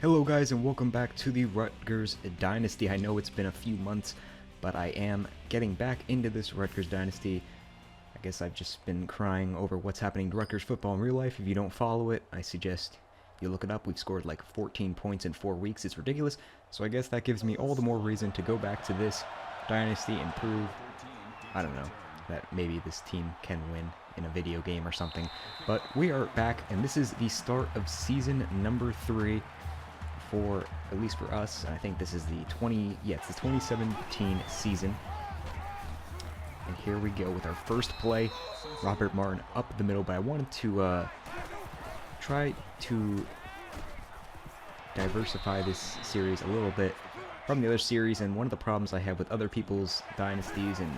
Hello guys and welcome back to the Rutgers Dynasty. I know it's been a few months, but I am getting back into this Rutgers Dynasty. I guess I've just been crying over what's happening to Rutgers football in real life. If you don't follow it, I suggest you look it up. We've scored like 14 points in 4 weeks. It's ridiculous. So I guess that gives me all the more reason to go back to this Dynasty and prove, I don't know, that maybe this team can win in a video game or something. But we are back, and this is the start of season number 3. For at least for us, I think this is the 2017 season. And here we go with our first play. Robert Martin up the middle, but I wanted to try to diversify this series a little bit from the other series. And one of the problems I have with other people's dynasties and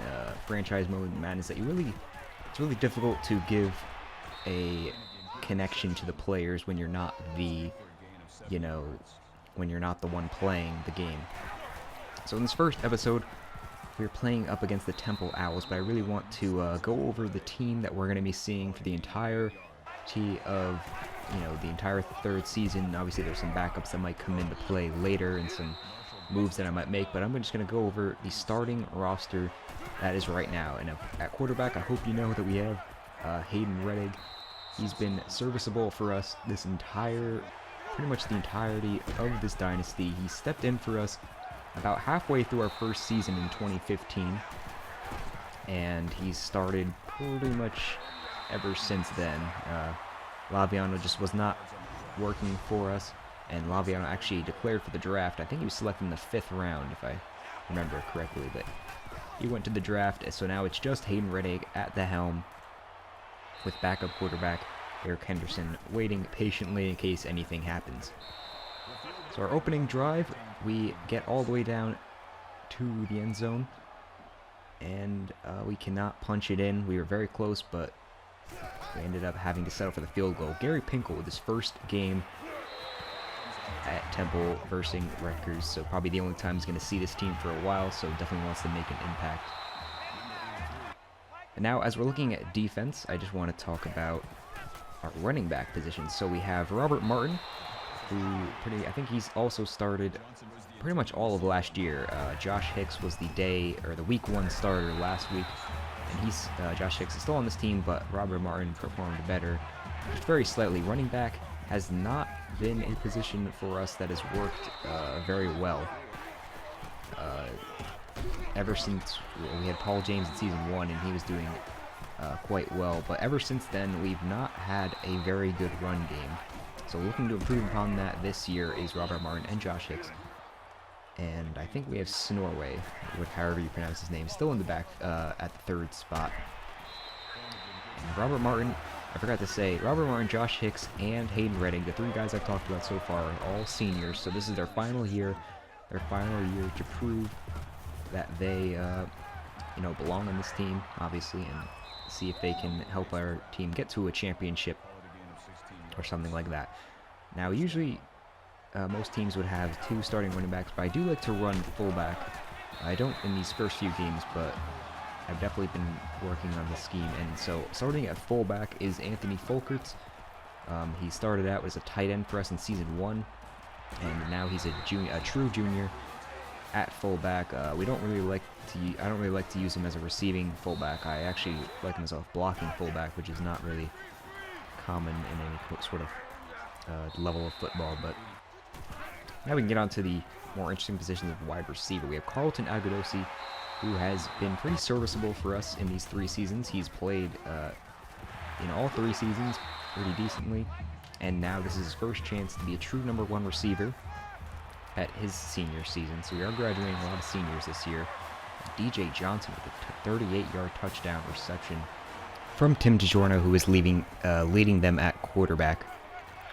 franchise mode and Madden is that it's really difficult to give a connection to the players when you're not the, when you're not the one playing the game. So in this first episode, we're playing up against the Temple Owls, but I really want to go over the team that we're going to be seeing for the entirety of, the entire third season. Obviously, there's some backups that might come into play later and some moves that I might make, but I'm just going to go over the starting roster that is right now. And at quarterback, I hope you know that we have Hayden Rettig. He's been serviceable for us pretty much the entirety of this dynasty. He stepped in for us about halfway through our first season in 2015, and he's started pretty much ever since then. Laviano just was not working for us, and Laviano actually declared for the draft. I think he was selected in the 5th round, if I remember correctly, but he went to the draft, so now it's just Hayden Rettig at the helm with backup quarterback Eric Henderson waiting patiently in case anything happens. So our opening drive, we get all the way down to the end zone, and we cannot punch it in. We were very close, but we ended up having to settle for the field goal. Gary Pinkel with his first game at Temple versus Rutgers, so probably the only time he's going to see this team for a while, so definitely wants to make an impact. And now, as we're looking at defense, I just want to talk about our running back position. So we have Robert Martin, who I think he's also started pretty much all of last year. Josh Hicks was the week 1 starter last week, and Josh Hicks is still on this team, but Robert Martin performed better, just very slightly. Running back has not been a position for us that has worked very well. Ever since we had Paul James in season 1, and he was doing quite well, but ever since then we've not had a very good run game. So looking to improve upon that this year is Robert Martin and Josh Hicks, and I think we have Snorway, however you pronounce his name, still in the back at the 3rd spot. And Robert Martin, I forgot to say, Robert Martin, Josh Hicks, and Hayden Rettig, the 3 guys I've talked about so far, are all seniors, so this is their final year to prove that they belong on this team, obviously, and see if they can help our team get to a championship or something like that. Now, usually most teams would have 2 starting running backs, but I do like to run fullback. I don't in these first few games, but I've definitely been working on the scheme. And so starting at fullback is Anthony Folkerts. He started out as a tight end for us in season 1, and now he's a true junior at fullback. I don't really like to use him as a receiving fullback. I actually like him as a blocking fullback, which is not really common in any sort of level of football. But now we can get on to the more interesting positions of wide receiver. We have Carlton Agudosi, who has been pretty serviceable for us in these 3 seasons. He's played in all 3 seasons pretty decently, and now this is his first chance to be a true number 1 receiver at his senior season. So we are graduating a lot of seniors this year. DJ Johnson with a 38-yard touchdown reception from Tim DiGiorno, who is leading them at quarterback.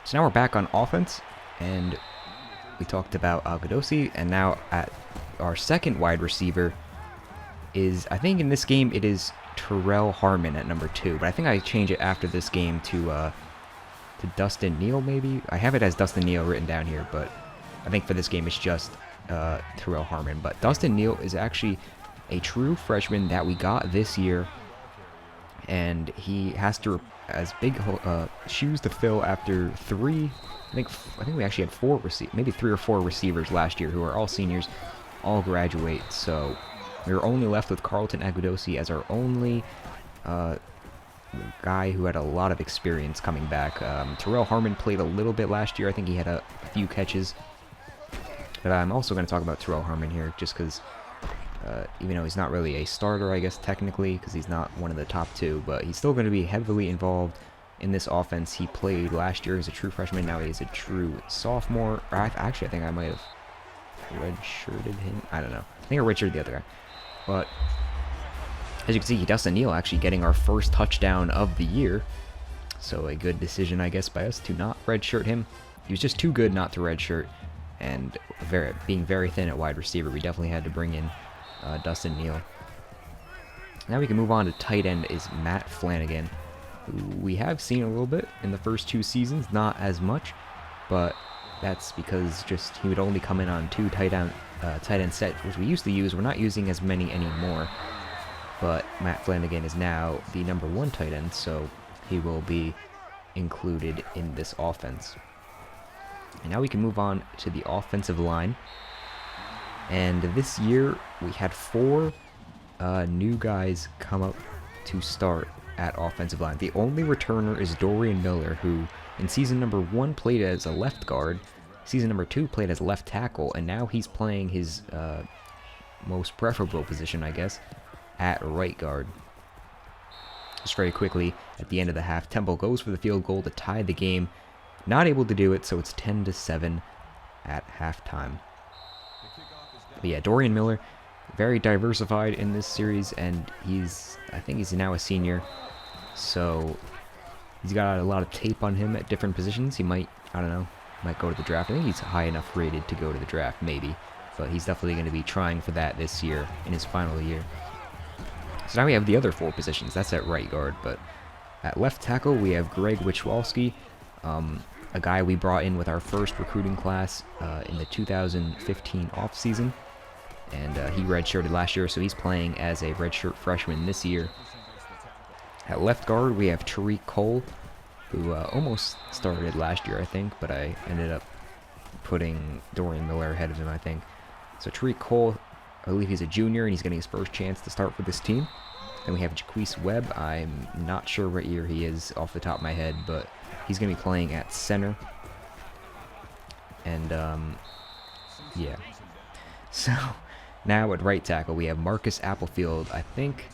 So now we're back on offense, and we talked about Agudosi, and now at our second wide receiver is, I think in this game it is Terrell Harmon at number 2, but I think I change it after this game to Dustin Neal, maybe? I have it as Dustin Neal written down here, but I think for this game it's just Terrell Harmon. But Dustin Neal is actually a true freshman that we got this year, and he has to as big shoes to fill after three. I think we actually had maybe 3 or 4 receivers last year who are all seniors, all graduate. So we were only left with Carlton Agudosi as our only guy who had a lot of experience coming back. Terrell Harmon played a little bit last year. I think he had a few catches. But I'm also going to talk about Terrell Harmon here just because, even though he's not really a starter, I guess, technically, because he's not one of the top 2, but he's still going to be heavily involved in this offense. He played last year as a true freshman. Now he's a true sophomore. Or actually, I think I might have redshirted him. I don't know. I think I redshirted the other guy. But as you can see, Dustin Neal actually getting our first touchdown of the year. So a good decision, I guess, by us to not redshirt him. He was just too good not to redshirt. And being very thin at wide receiver, we definitely had to bring in Dustin Neal. Now we can move on to tight end is Matt Flanagan, who we have seen a little bit in the first 2 seasons, not as much, but that's because just he would only come in on 2 tight end sets, which we used to use. We're not using as many anymore, but Matt Flanagan is now the number 1 tight end, so he will be included in this offense. And now we can move on to the offensive line. And this year we had 4 new guys come up to start at offensive line. The only returner is Dorian Miller, who in season number 1 played as a left guard, season number 2 played as left tackle, and now he's playing his most preferable position, I guess, at right guard. Just very quickly, at the end of the half, Temple goes for the field goal to tie the game. Not able to do it, so it's 10-7 at halftime. But yeah, Dorian Miller, very diversified in this series, and I think he's now a senior, so he's got a lot of tape on him at different positions. He might, I don't know, might go to the draft. I think he's high enough rated to go to the draft, maybe, but he's definitely going to be trying for that this year in his final year. So now we have the other 4 positions. That's at right guard, but at left tackle we have Greg Wichwalski, a guy we brought in with our first recruiting class in the 2015 offseason. And he redshirted last year, so he's playing as a redshirt freshman this year. At left guard, we have Tariq Cole, who almost started last year, I think, but I ended up putting Dorian Miller ahead of him, I think. So Tariq Cole, I believe he's a junior, and he's getting his first chance to start for this team. Then we have Jaquise Webb. I'm not sure what year he is off the top of my head, but he's going to be playing at center. And, yeah. So now at right tackle, we have Marcus Applefield. I think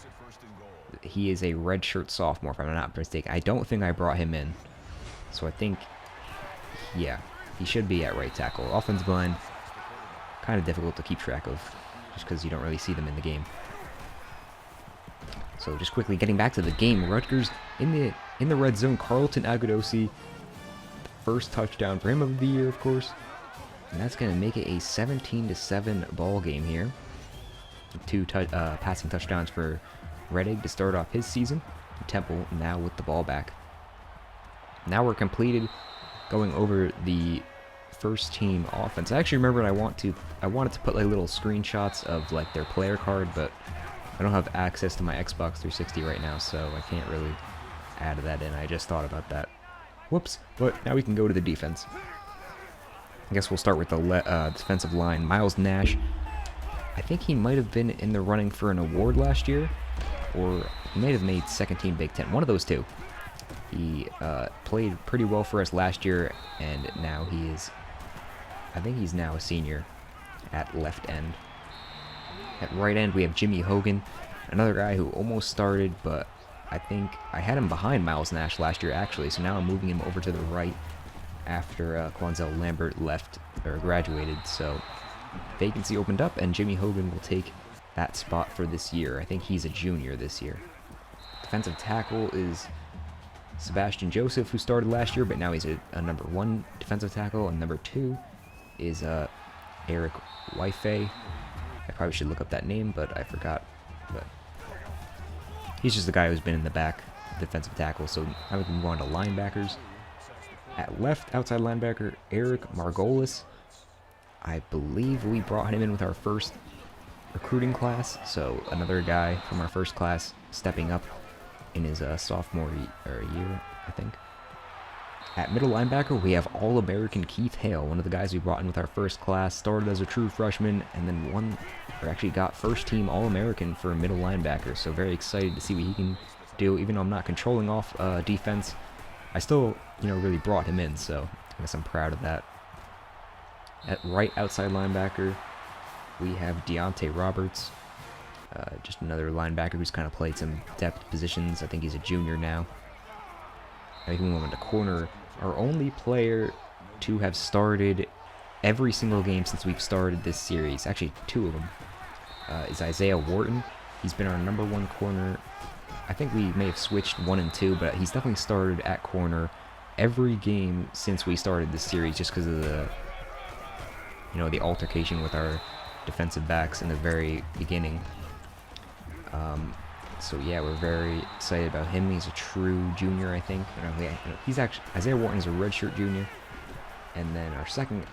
he is a redshirt sophomore, if I'm not mistaken. I don't think I brought him in. So I think, yeah, he should be at right tackle. Offensive line, kind of difficult to keep track of, just because you don't really see them in the game. So just quickly getting back to the game, Rutgers in the red zone. Carlton Agudosi, first touchdown for him of the year, of course. And that's going to make it a 17-7 ball game here. 2 passing touchdowns for Reddig to start off his season. Temple now with the ball back. Now we're completed going over the first team offense. I actually remembered I wanted to put like little screenshots of like their player card, but I don't have access to my Xbox 360 right now, so I can't really add that in. I just thought about that. Whoops. But now we can go to the defense. I guess we'll start with the defensive line. Miles Nash, I think he might have been in the running for an award last year, or he might have made second team Big Ten. One of those 2. He played pretty well for us last year, and now I think he's now a senior at left end. At right end, we have Jimmy Hogan, another guy who almost started, but I think I had him behind Miles Nash last year, actually, so now I'm moving him over to the right after Quanzel Lambert left, or graduated, so vacancy opened up, and Jimmy Hogan will take that spot for this year. I think he's a junior this year. Defensive tackle is Sebastian Joseph, who started last year, but now he's a number 1 defensive tackle, and number 2 is Eric Wifey. I probably should look up that name, but I forgot. But he's just the guy who's been in the back, defensive tackle. So now we can move on to linebackers. At left, outside linebacker, Eric Margolis. I believe we brought him in with our first recruiting class, so another guy from our first class stepping up. in his sophomore year, I think. At middle linebacker, we have All-American Keith Hale, one of the guys we brought in with our first class, started as a true freshman, and then actually got first-team All-American for middle linebacker, so very excited to see what he can do. Even though I'm not controlling off defense, I still, really brought him in, so I guess I'm proud of that. At right outside linebacker, we have Deontay Roberts, just another linebacker who's kind of played some depth positions. I think he's a junior now. I think we move on to corner. Our only player to have started every single game since we've started this series, actually 2 of them, is Isaiah Wharton. He's been our #1 corner. I think we may have switched 1 and 2, but he's definitely started at corner every game since we started this series, just because of the, the altercation with our defensive backs in the very beginning. So yeah, we're very excited about him. He's a true junior, I think. He's actually, Isaiah Wharton's a redshirt junior. And then our second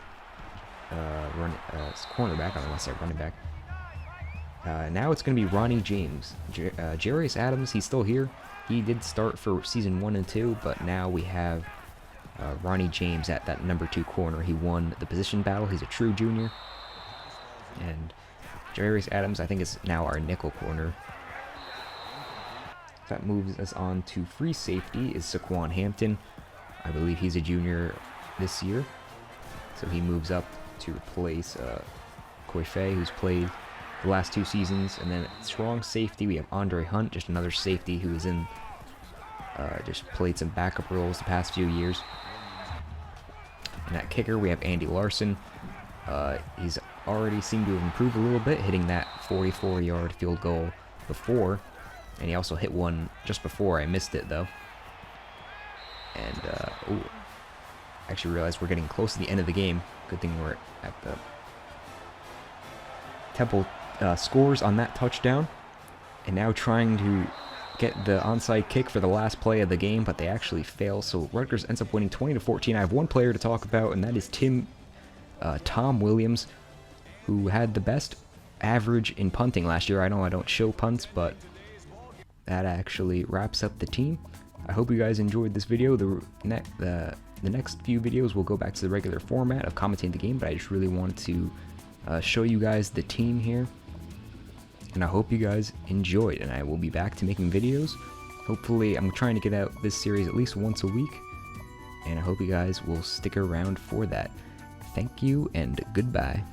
cornerback, I don't want to say running back. Now it's going to be Ronnie James. Jarius Adams, he's still here. He did start for season 1 and 2, but now we have Ronnie James at that #2 corner. He won the position battle. He's a true junior. And Jarius Adams, I think, is now our nickel corner. That moves us on to free safety is Saquon Hampton. I believe he's a junior this year, so he moves up to replace Koife, who's played the last 2 seasons. And then at strong safety, we have Andre Hunt, just another safety who is in, just played some backup roles the past few years. And at kicker, we have Andy Larson. He's already seemed to have improved a little bit, hitting that 44-yard field goal before. And he also hit one just before. I missed it, though. And, I actually realized we're getting close to the end of the game. Good thing we're at the... Temple scores on that touchdown. And now trying to get the onside kick for the last play of the game, but they actually fail. So Rutgers ends up winning 20-14. I have one player to talk about, and that is Tom Williams, who had the best average in punting last year. I know I don't show punts, but that actually wraps up the team. I hope you guys enjoyed this video. The next few videos will go back to the regular format of commentating the game, but I just really wanted to show you guys the team here. And I hope you guys enjoyed, and I will be back to making videos. Hopefully, I'm trying to get out this series at least once a week, and I hope you guys will stick around for that. Thank you, and goodbye.